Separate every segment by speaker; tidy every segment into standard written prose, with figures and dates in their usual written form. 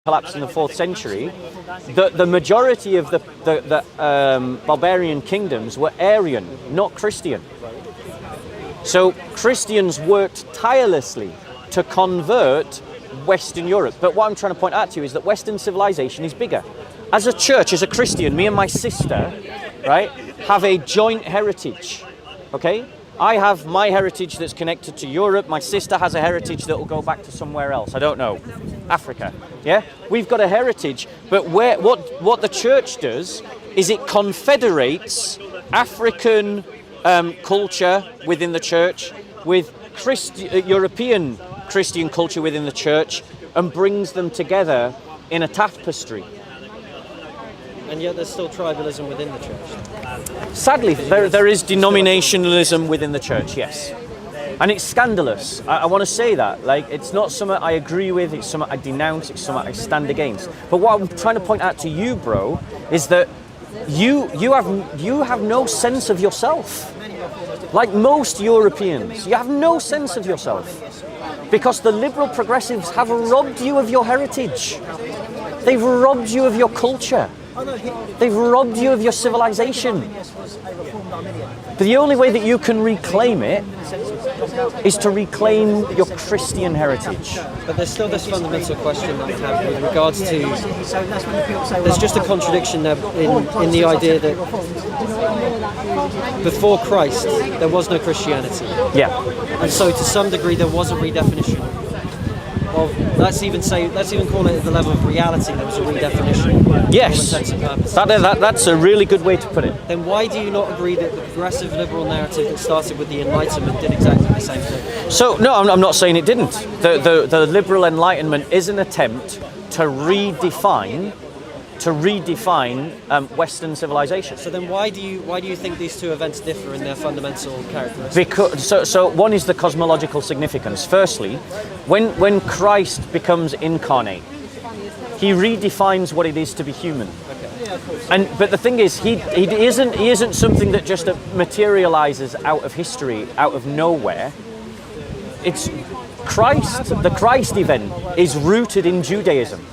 Speaker 1: collapsed in the 4th century, the majority of the barbarian kingdoms were Arian, not Christian. So Christians worked tirelessly to convert Western Europe. But what I'm trying to point out to you is that Western civilization is bigger. As a church, as a Christian, me and my sister, right, have a joint heritage, okay? I have my heritage that's connected to Europe. My sister has a heritage that will go back to somewhere else. I don't know, Africa, yeah? We've got a heritage, but what the church does is it confederates African culture within the church with European Christian culture within the church and brings them together in a tapestry.
Speaker 2: And yet there's still tribalism within the church.
Speaker 1: Sadly, there is denominationalism within the church, yes. And it's scandalous. I want to say that. Like, it's not something I agree with, it's something I denounce, it's something I stand against. But what I'm trying to point out to you, bro, is that you have no sense of yourself. Like most Europeans, you have no sense of yourself. Because the liberal progressives have robbed you of your heritage. They've robbed you of your culture. They've robbed you of your civilization. But the only way that you can reclaim it is to reclaim your Christian heritage.
Speaker 2: But there's still this fundamental question that I have with regards to, there's just a contradiction there in the idea that before Christ there was no Christianity.
Speaker 1: Yeah.
Speaker 2: And so to some degree there was a redefinition of, let's even call it at the level of reality, there was a redefinition.
Speaker 1: Yes, that's a really good way to put it.
Speaker 2: Then why do you not agree that the progressive liberal narrative that started with the Enlightenment did exactly the same thing?
Speaker 1: So, no, I'm not saying it didn't. The liberal Enlightenment is an attempt to redefine Western civilization.
Speaker 2: So then why do you think these two events differ in their fundamental characteristics?
Speaker 1: Because so one is the cosmological significance. Firstly, when Christ becomes incarnate, he redefines what it is to be human. Okay. But the thing is, he isn't something that just materializes out of history, out of nowhere. It's Christ. The Christ event is rooted in Judaism.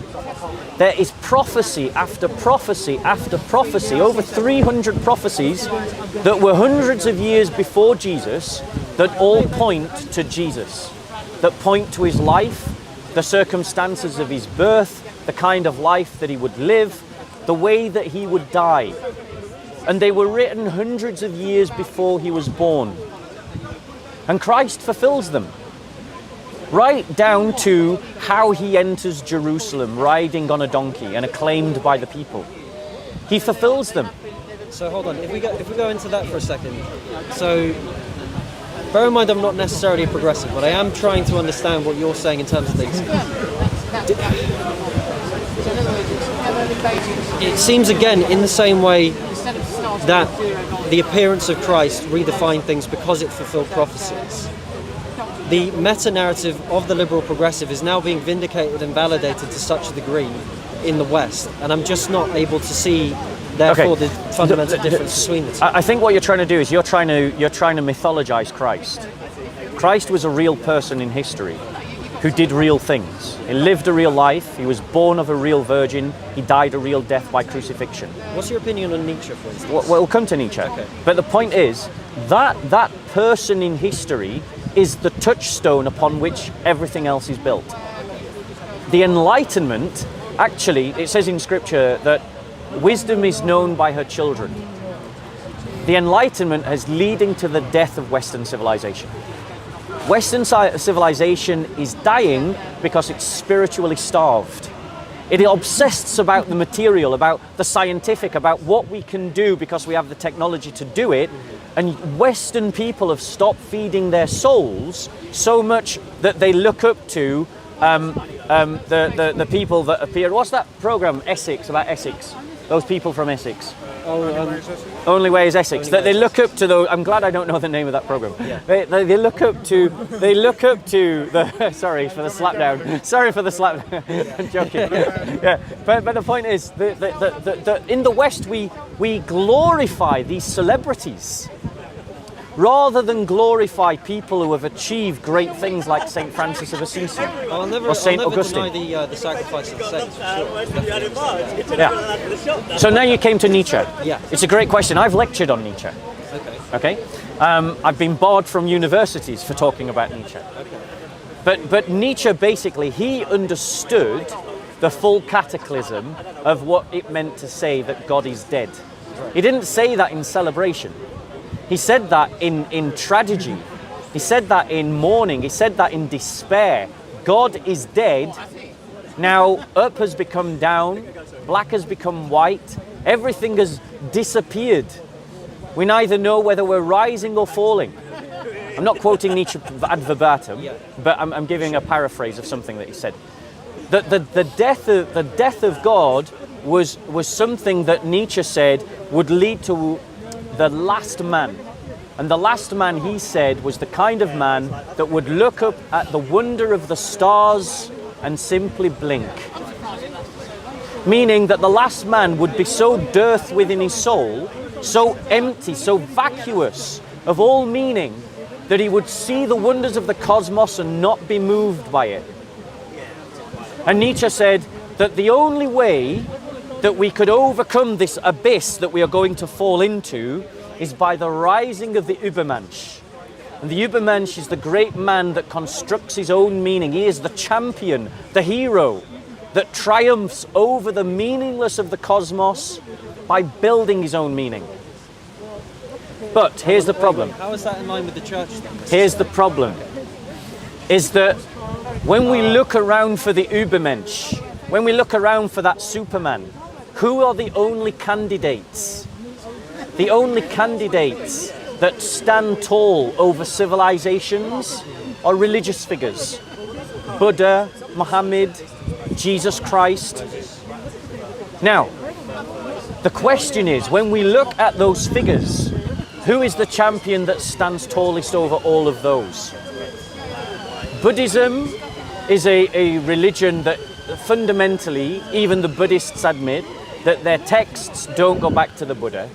Speaker 1: There is prophecy after prophecy after prophecy, over 300 prophecies that were hundreds of years before Jesus, that all point to Jesus, that point to his life, the circumstances of his birth, the kind of life that he would live, the way that he would die. And they were written hundreds of years before he was born. And Christ fulfills them. Right down to how he enters Jerusalem riding on a donkey and acclaimed by the people. He fulfills them.
Speaker 2: So hold on, if we go into that for a second. So bear in mind I'm not necessarily a progressive, but I am trying to understand what you're saying in terms of things. It seems again in the same way that the appearance of Christ redefined things because it fulfilled prophecies. The meta-narrative of the liberal progressive is now being vindicated and validated to such a degree in the West, and I'm just not able to see, therefore, the fundamental difference between the two.
Speaker 1: I think what you're trying to do is you're trying to mythologize Christ. Christ was a real person in history who did real things. He lived a real life. He was born of a real virgin. He died a real death by crucifixion.
Speaker 2: What's your opinion on Nietzsche, for instance?
Speaker 1: We'll come to Nietzsche.
Speaker 2: Okay.
Speaker 1: But the point is that person in history is the touchstone upon which everything else is built. The Enlightenment, actually, it says in Scripture that wisdom is known by her children. The Enlightenment is leading to the death of Western civilization. Western civilization is dying because it's spiritually starved. It obsesses about the material, about the scientific, about what we can do because we have the technology to do it. And Western people have stopped feeding their souls so much that they look up to the people that appear. What's that program, Essex, about Essex? Those people from Essex. Only Way is Essex. They look up to those. I'm glad I don't know the name of that program. Yeah. They look up to the. Sorry for the slap down. Sorry for the slap. I'm joking. Yeah. But the point is, in the West we glorify these celebrities. rather than glorify people who have achieved great things like St. Francis of Assisi or St. Augustine.
Speaker 2: Deny the sacrifice of the saints, for sure.
Speaker 1: Yeah. So now you came to Nietzsche.
Speaker 2: Yeah.
Speaker 1: It's a great question. I've lectured on Nietzsche.
Speaker 2: Okay.
Speaker 1: Okay. I've been barred from universities for talking about Nietzsche.
Speaker 2: Okay.
Speaker 1: But Nietzsche basically, he understood the full cataclysm of what it meant to say that God is dead. He didn't say that in celebration. He said that in tragedy. He said that in mourning. He said that in despair. God is dead. Now up has become down, black has become white, everything has disappeared. We neither know whether we're rising or falling. I'm not quoting Nietzsche ad verbatim, but I'm giving a paraphrase of something that he said. The death of God was something that Nietzsche said would lead to the last man. And the last man, he said, was the kind of man that would look up at the wonder of the stars and simply blink. Meaning that the last man would be so dearth within his soul, so empty, so vacuous of all meaning, that he would see the wonders of the cosmos and not be moved by it. And Nietzsche said that the only way that we could overcome this abyss that we are going to fall into is by the rising of the Ubermensch. And the Ubermensch is the great man that constructs his own meaning. He is the champion, the hero that triumphs over the meaningless of the cosmos by building his own meaning. But here's the problem.
Speaker 2: How is that in line with the church then?
Speaker 1: Here's the problem, is that when we look around for the Ubermensch, when we look around for that Superman, who are the only candidates? The only candidates that stand tall over civilizations are religious figures. Buddha, Muhammad, Jesus Christ. Now, the question is, when we look at those figures, who is the champion that stands tallest over all of those? Buddhism is a religion that fundamentally, even the Buddhists admit, that their texts don't go back to the Buddha.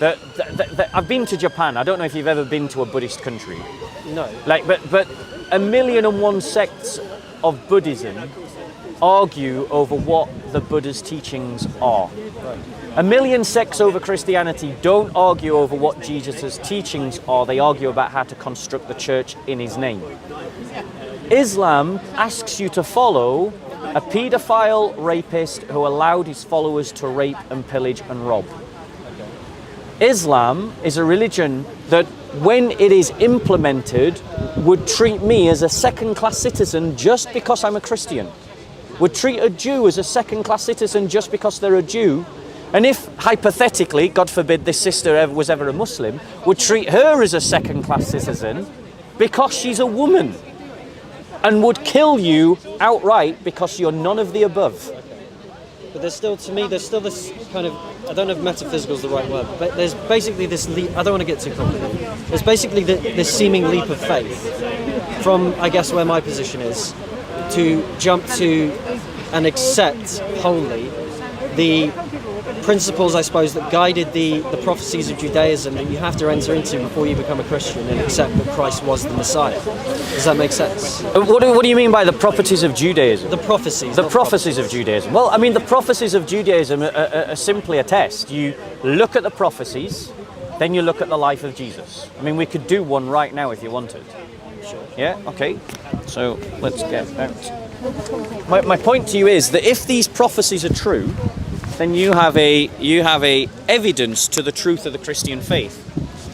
Speaker 1: I've been to Japan. I don't know if you've ever been to a Buddhist country.
Speaker 2: No.
Speaker 1: But 1,000,001 sects of Buddhism argue over what the Buddha's teachings are.
Speaker 2: Right.
Speaker 1: 1,000,000 sects over Christianity don't argue over what Jesus' teachings are. They argue about how to construct the church in his name. Islam asks you to follow a paedophile rapist who allowed his followers to rape and pillage and rob. Islam is a religion that, when it is implemented, would treat me as a second-class citizen just because I'm a Christian. Would treat a Jew as a second-class citizen just because they're a Jew. And if, hypothetically, God forbid this sister was ever a Muslim, would treat her as a second-class citizen because she's a woman. And would kill you outright because you're none of the above.
Speaker 2: But there's still this kind of, I don't know if metaphysical is the right word, but there's basically this leap, I don't want to get too complicated. There's basically this seeming leap of faith from, I guess, where my position is, to jump to and accept wholly the principles, I suppose, that guided the prophecies of Judaism that you have to enter into before you become a Christian and accept that Christ was the Messiah. Does that make sense?
Speaker 1: What do you mean by the properties of Judaism?
Speaker 2: The prophecies.
Speaker 1: The prophecies of Judaism. Well, I mean, the prophecies of Judaism are simply a test. You look at the prophecies, then you look at the life of Jesus. I mean, we could do one right now if you wanted.
Speaker 2: Sure.
Speaker 1: Yeah? Okay. So let's get out. My point to you is that if these prophecies are true, then you have a evidence to the truth of the Christian faith.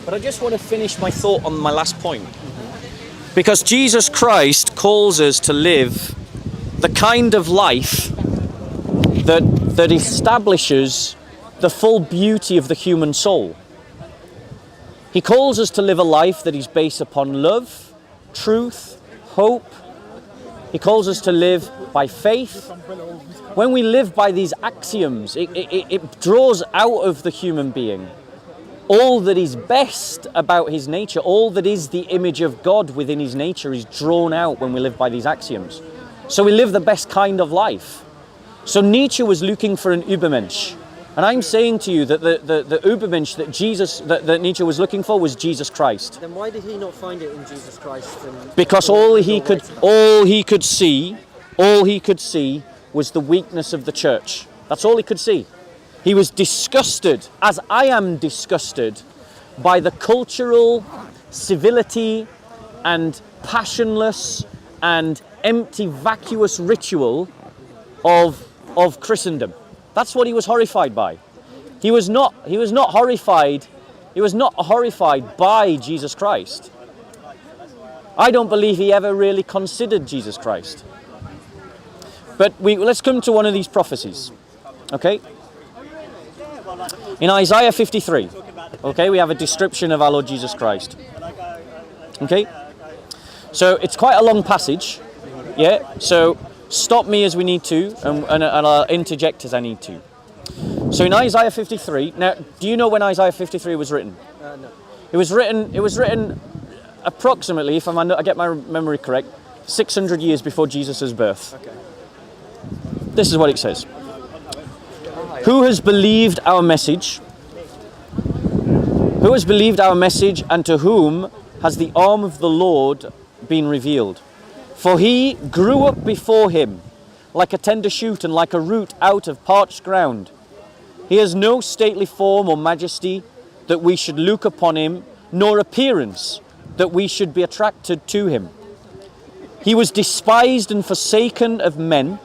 Speaker 1: But I just want to finish my thought on my last point. Because Jesus Christ calls us to live the kind of life that establishes the full beauty of the human soul. He calls us to live a life that is based upon love, truth, hope. He calls us to live by faith. When we live by these axioms, it draws out of the human being all that is best about his nature, all that is the image of God within his nature is drawn out when we live by these axioms. So we live the best kind of life. So Nietzsche was looking for an Ubermensch. And I'm saying to you that the Ubermensch that Nietzsche was looking for was Jesus Christ.
Speaker 2: Then why did he not find it in Jesus Christ?
Speaker 1: Because all he could see was the weakness of the church. That's all he could see. He was disgusted, as I am disgusted, by the cultural civility and passionless and empty, vacuous ritual of Christendom. That's what he was horrified by. He was not horrified by Jesus Christ. I don't believe he ever really considered Jesus Christ. But let's come to one of these prophecies. Okay? In Isaiah 53, okay, we have a description of our Lord Jesus Christ. Okay? So it's quite a long passage. Yeah? So stop me as we need to, and I'll interject as I need to. So in Isaiah 53, now, do you know when Isaiah 53 was written?
Speaker 2: No.
Speaker 1: It was written approximately, if I get my memory correct, 600 years before Jesus' birth.
Speaker 2: Okay.
Speaker 1: This is what it says. Who has believed our message? Who has believed our message, and to whom has the arm of the Lord been revealed? For he grew up before him like a tender shoot and like a root out of parched ground. He has no stately form or majesty that we should look upon him, nor appearance that we should be attracted to him. He was despised and forsaken of men,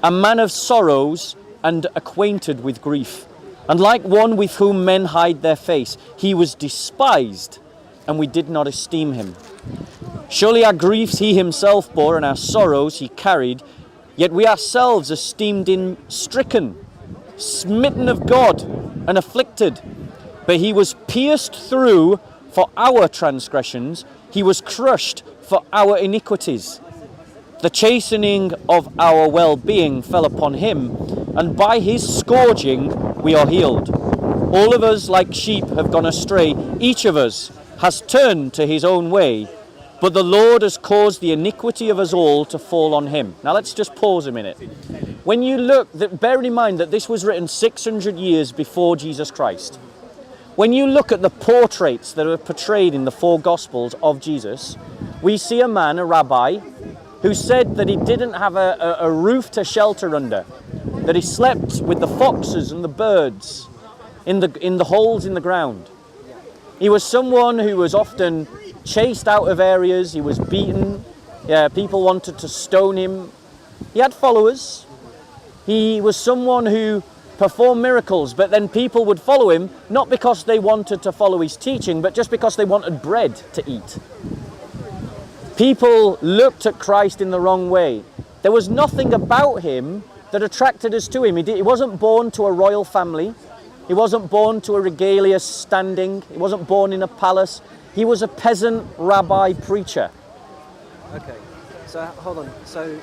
Speaker 1: a man of sorrows and acquainted with grief, and like one with whom men hide their face. He was despised, and we did not esteem him. Surely our griefs he himself bore, and our sorrows he carried, yet we ourselves esteemed him stricken, smitten of God, and afflicted. But he was pierced through for our transgressions, he was crushed for our iniquities. The chastening of our well-being fell upon him, and by his scourging we are healed. All of us like sheep have gone astray, each of us has turned to his own way, but the Lord has caused the iniquity of us all to fall on him. Now let's just pause a minute. When you look, bear in mind that this was written 600 years before Jesus Christ. When you look at the portraits that are portrayed in the four Gospels of Jesus, we see a man, a rabbi, who said that he didn't have a roof to shelter under, that he slept with the foxes and the birds in the holes in the ground. He was someone who was often chased out of areas, he was beaten, people wanted to stone him. He had followers. He was someone who performed miracles, but then people would follow him, not because they wanted to follow his teaching, but just because they wanted bread to eat. People looked at Christ in the wrong way. There was nothing about him that attracted us to him. He wasn't born to a royal family. He wasn't born to a regalia standing. He wasn't born in a palace. He was a peasant rabbi preacher.
Speaker 2: Okay, so hold on. So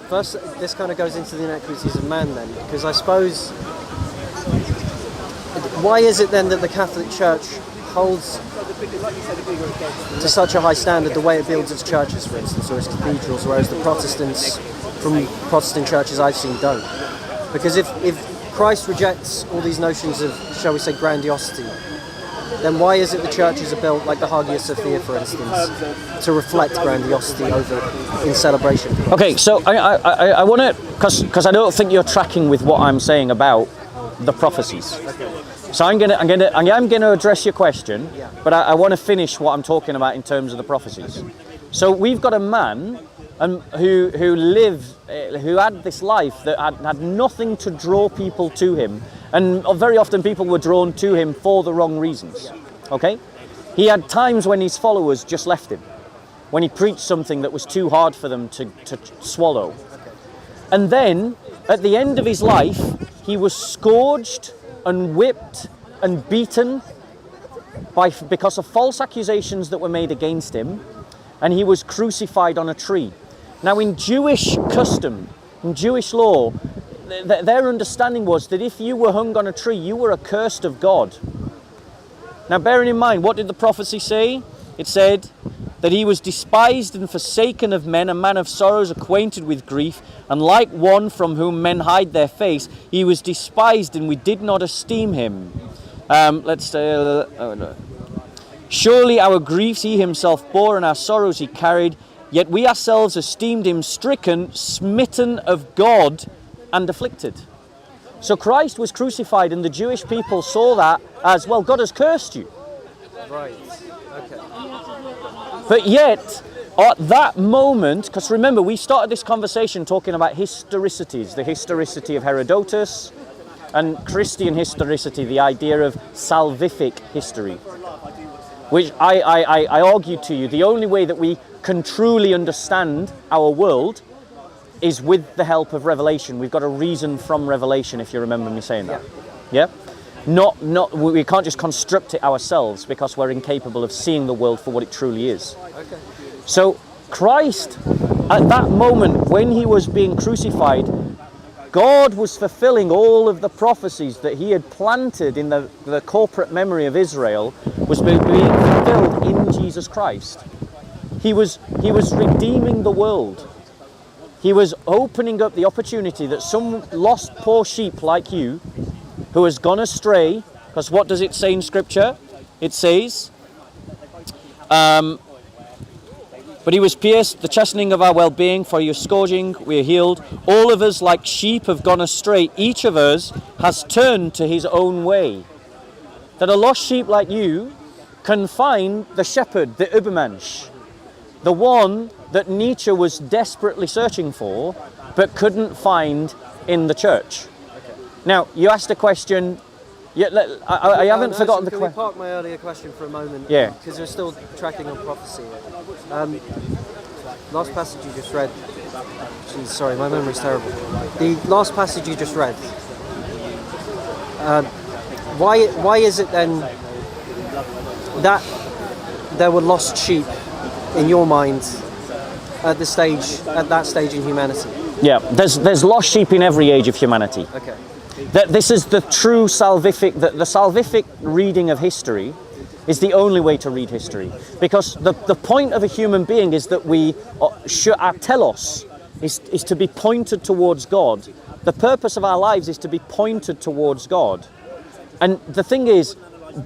Speaker 2: first, this kind of goes into the inequities of man then, because I suppose, why is it then that the Catholic Church holds to such a high standard the way it builds its churches, for instance, or its cathedrals, whereas the Protestants from Protestant churches I've seen don't? Because if Christ rejects all these notions of, shall we say, grandiosity, then why is it the churches are built, like the Hagia Sophia, for instance, to reflect grandiosity in celebration?
Speaker 1: Okay, so I want to, because I don't think you're tracking with what I'm saying about the prophecies. So I'm gonna address your question, but I want to finish what I'm talking about in terms of the prophecies. So we've got a man who had this life that had nothing to draw people to him, and very often people were drawn to him for the wrong reasons. Okay, he had times when his followers just left him, when he preached something that was too hard for them to swallow. And then at the end of his life, he was scourged and whipped and beaten because of false accusations that were made against him, and he was crucified on a tree. Now in Jewish custom, in Jewish law, their understanding was that if you were hung on a tree, you were accursed of God. Now bearing in mind, what did the prophecy say? It said that he was despised and forsaken of men, a man of sorrows, acquainted with grief, and like one from whom men hide their face, he was despised, and we did not esteem him. Surely our griefs he himself bore, and our sorrows he carried, yet we ourselves esteemed him stricken, smitten of God, and afflicted. So Christ was crucified, and the Jewish people saw that as, well, God has cursed you.
Speaker 2: Right. Okay.
Speaker 1: But yet, at that moment, because remember, we started this conversation talking about historicities, the historicity of Herodotus, and Christian historicity, the idea of salvific history, which I argue to you, the only way that we can truly understand our world is with the help of revelation. We've got a reason from revelation, if you remember me saying that. Yeah? We can't just construct it ourselves because we're incapable of seeing the world for what it truly is.
Speaker 2: Okay.
Speaker 1: So Christ, at that moment when he was being crucified, God was fulfilling all of the prophecies that he had planted in the corporate memory of Israel, was being fulfilled in Jesus Christ. He was redeeming the world. He was opening up the opportunity that some lost poor sheep like you, who has gone astray, because what does it say in Scripture? It says, but he was pierced, the chastening of our well-being, for your scourging we are healed. All of us like sheep have gone astray. Each of us has turned to his own way. That a lost sheep like you can find the shepherd, the Ubermensch, the one that Nietzsche was desperately searching for, but couldn't find in the church.
Speaker 2: Okay.
Speaker 1: Now, you asked a question. I haven't forgotten the question.
Speaker 2: Can we park my earlier question for a moment?
Speaker 1: Yeah.
Speaker 2: Because we're still tracking on prophecy. Last passage you just read. Geez, sorry, my memory's terrible. The last passage you just read. Why is it then that there were lost sheep in your mind at that stage in humanity?
Speaker 1: Yeah, there's lost sheep in every age of humanity.
Speaker 2: Okay.
Speaker 1: That this is the true salvific, the salvific reading of history is the only way to read history. Because the point of a human being is that our telos is to be pointed towards God. The purpose of our lives is to be pointed towards God. And the thing is,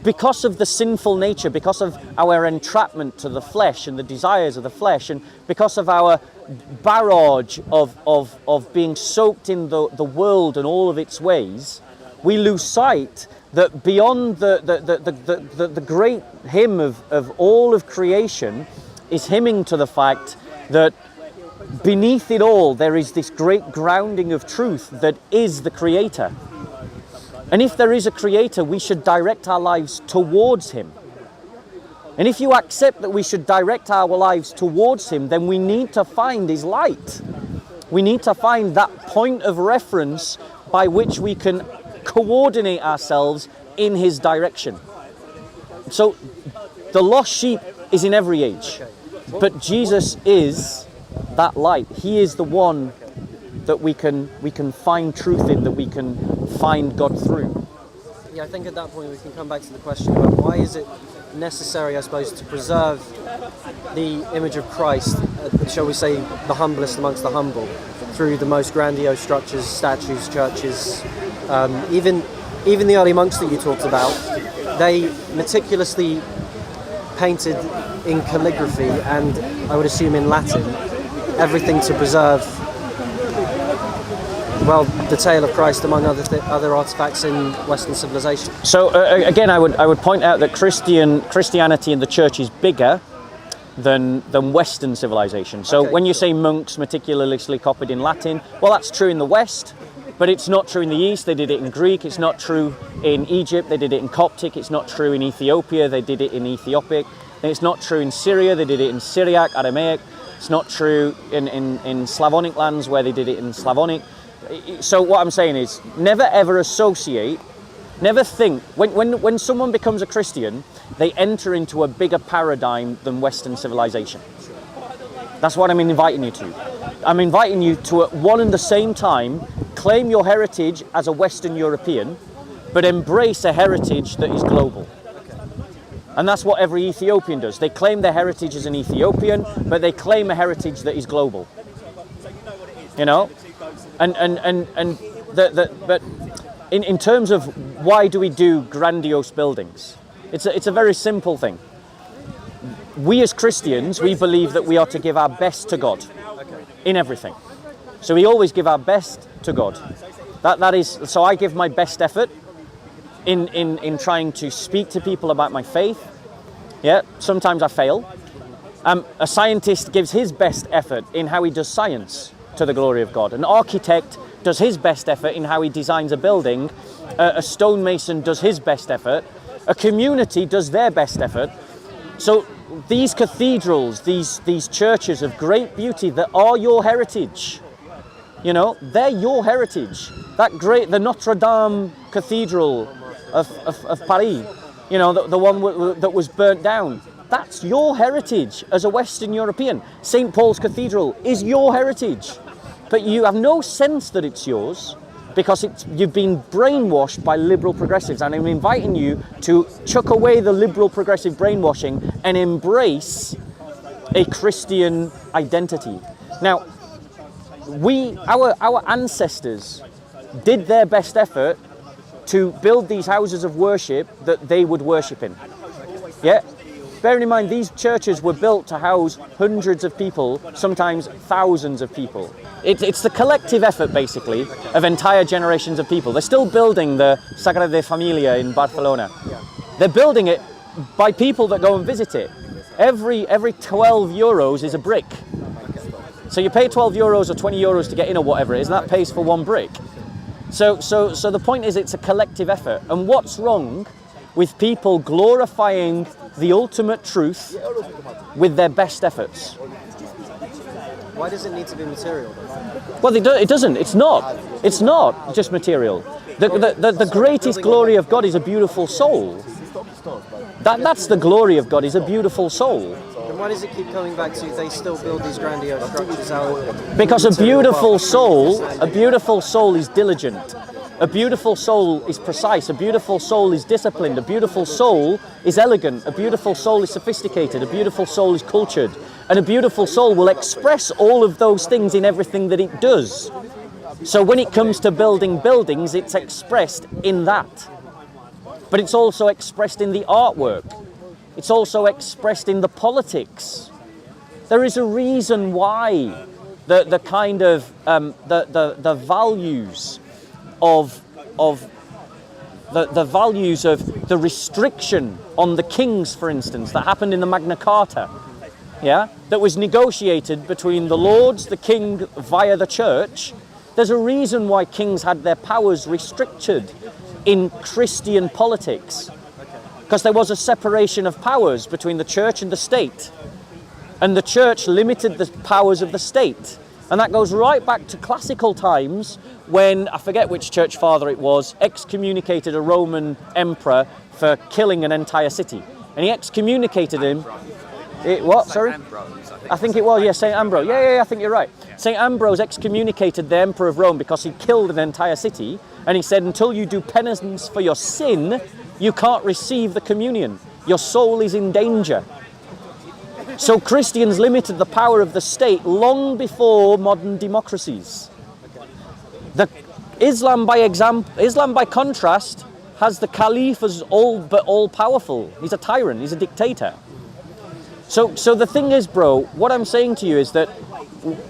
Speaker 1: because of the sinful nature, because of our entrapment to the flesh and the desires of the flesh, and because of our barrage of being soaked in the world and all of its ways, we lose sight that beyond the great hymn of all of creation is hymning to the fact that beneath it all there is this great grounding of truth that is the Creator. And if there is a Creator, we should direct our lives towards him. And if you accept that we should direct our lives towards him, then we need to find his light. We need to find that point of reference by which we can coordinate ourselves in his direction. So the lost sheep is in every age, but Jesus is that light. He is the one that we can find truth in, that we can find God through.
Speaker 2: Yeah, I think at that point we can come back to the question about why is it necessary, I suppose, to preserve the image of Christ, shall we say the humblest amongst the humble, through the most grandiose structures, statues, churches. Even the early monks that you talked about, they meticulously painted in calligraphy and I would assume in Latin everything to preserve, well, the tale of Christ among other artifacts in Western civilization.
Speaker 1: So again, I would point out that Christianity in the church is bigger than Western civilization. So when you say monks meticulously copied in Latin, well, that's true in the West, but it's not true in the East. They did it in Greek. It's not true in Egypt. They did it in Coptic. It's not true in Ethiopia. They did it in Ethiopic. And it's not true in Syria. They did it in Syriac, Aramaic. It's not true in Slavonic lands where they did it in Slavonic. So what I'm saying is, never ever associate, never think, when someone becomes a Christian, they enter into a bigger paradigm than Western civilization. That's what I'm inviting you to. I'm inviting you to, at one and the same time, claim your heritage as a Western European, but embrace a heritage that is global. And that's what every Ethiopian does. They claim their heritage as an Ethiopian, but they claim a heritage that is global. You know? But in terms of why do we do grandiose buildings? It's a very simple thing. We as Christians, we believe that we are to give our best to God in everything. So we always give our best to God. That is, so I give my best effort in trying to speak to people about my faith. Yeah, sometimes I fail. A scientist gives his best effort in how he does science to the glory of God. An architect does his best effort in how he designs a building. A stonemason does his best effort. A community does their best effort. So these cathedrals, these churches of great beauty that are your heritage, you know, they're your heritage. The Notre Dame Cathedral of Paris, you know, the one that was burnt down, that's your heritage as a Western European. St. Paul's Cathedral is your heritage, but you have no sense that it's yours because you've been brainwashed by liberal progressives, and I'm inviting you to chuck away the liberal progressive brainwashing and embrace a Christian identity. Now, our ancestors did their best effort to build these houses of worship that they would worship in. Yeah? Bearing in mind, these churches were built to house hundreds of people, sometimes thousands of people. It's the collective effort, basically, of entire generations of people. They're still building the Sagrada Familia in Barcelona. They're building it by people that go and visit it. Every 12 euros is a brick. So you pay 12 euros or 20 euros to get in or whatever it is, and that pays for one brick. So the point is, it's a collective effort. And what's wrong with people glorifying the ultimate truth with their best efforts?
Speaker 2: Why does it need to be material, though?
Speaker 1: Well, it doesn't. It's not. It's not just material. The greatest glory of God is a beautiful soul. That's the glory of God, is a beautiful soul.
Speaker 2: Then why does it keep coming back to they still build these grandiose structures out?
Speaker 1: Because a beautiful soul is diligent. A beautiful soul is precise. A beautiful soul is disciplined. A beautiful soul is elegant. A beautiful soul is sophisticated. A beautiful soul is cultured. And a beautiful soul will express all of those things in everything that it does. So when it comes to building buildings, it's expressed in that. But it's also expressed in the artwork. It's also expressed in the politics. There is a reason why the kind of the values of the values of the restriction on the kings, for instance, that happened in the Magna Carta, yeah, that was negotiated between the lords, the king via the church. There's a reason why kings had their powers restricted in Christian politics, because there was a separation of powers between the church and the state, and the church limited the powers of the state. And that goes right back to classical times when, I forget which church father it was, excommunicated a Roman emperor for killing an entire city. And he excommunicated him. Sorry? I think it was, yeah, St. Ambrose. Yeah, I think you're right. St. Ambrose excommunicated the emperor of Rome because he killed an entire city. And he said, until you do penance for your sin, you can't receive the communion. Your soul is in danger. So Christians limited the power of the state long before modern democracies. Islam, by contrast, has the caliph as all powerful. He's a tyrant. He's a dictator. So the thing is, bro, what I'm saying to you is that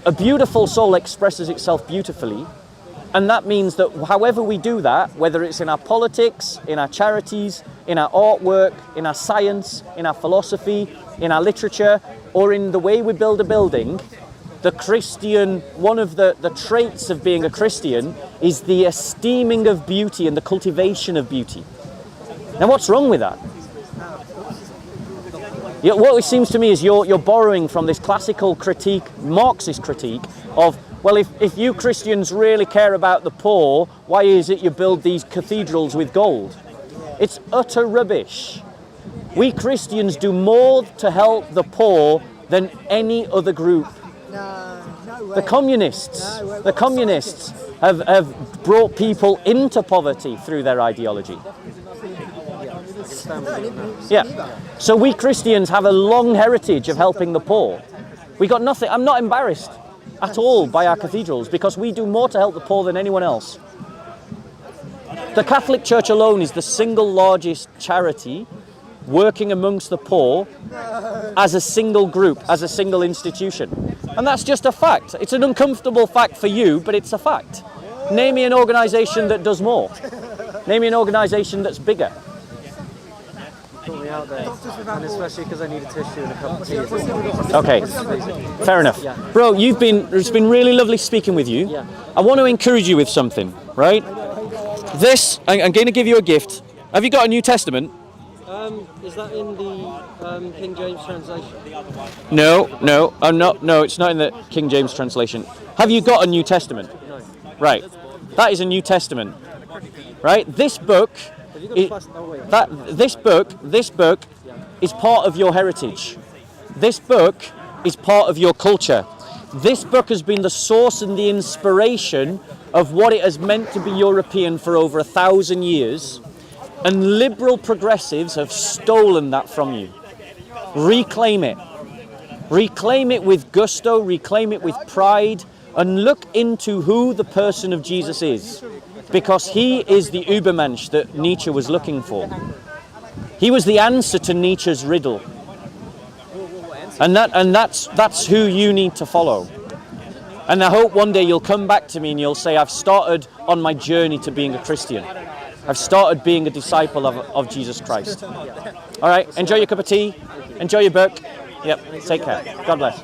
Speaker 1: a beautiful soul expresses itself beautifully, and that means that however we do that, whether it's in our politics, in our charities, in our artwork, in our science, in our philosophy, in our literature, or in the way we build a building, the Christian, one of the traits of being a Christian is the esteeming of beauty and the cultivation of beauty. Now, what's wrong with that? Yeah, what it seems to me is you're borrowing from this classical critique, Marxist critique of, well, if you Christians really care about the poor, why is it you build these cathedrals with gold? It's utter rubbish. We Christians do more to help the poor than any other group. The communists have brought people into poverty through their ideology.
Speaker 2: family.
Speaker 1: Yeah. So we Christians have a long heritage of helping the poor. We got nothing. I'm not embarrassed at all by our cathedrals because we do more to help the poor than anyone else. The Catholic Church alone is the single largest charity working amongst the poor as a single group, as a single institution. And that's just a fact. It's an uncomfortable fact for you, but it's a fact. Name me an organisation that does more. Name me an organisation that's bigger.
Speaker 2: Put me out there, and especially because I need a tissue and a cup of tea.
Speaker 1: Okay, fair enough.
Speaker 2: Yeah.
Speaker 1: Bro, it's been really lovely speaking with you.
Speaker 2: Yeah.
Speaker 1: I want to encourage you with something, right? I'm going to give you a gift. Have you got a New Testament?
Speaker 2: Is that in the King James translation?
Speaker 1: No, I'm not. No, it's not in the King James translation. Have you got a New Testament?
Speaker 2: No.
Speaker 1: Right. That is a New Testament. Right? This book,
Speaker 2: Have you got plastic? Oh, wait.
Speaker 1: this book is part of your heritage. This book is part of your culture. This book has been the source and the inspiration of what it has meant to be European for over 1,000 years. And liberal progressives have stolen that from you. Reclaim it. Reclaim it with gusto, reclaim it with pride, and look into who the person of Jesus is. Because he is the Ubermensch that Nietzsche was looking for. He was the answer to Nietzsche's riddle. And that's who you need to follow. And I hope one day you'll come back to me and you'll say, I've started on my journey to being a Christian. I've started being a disciple of Jesus Christ. All right, enjoy your cup of tea, enjoy your book. Yep, take care. God bless.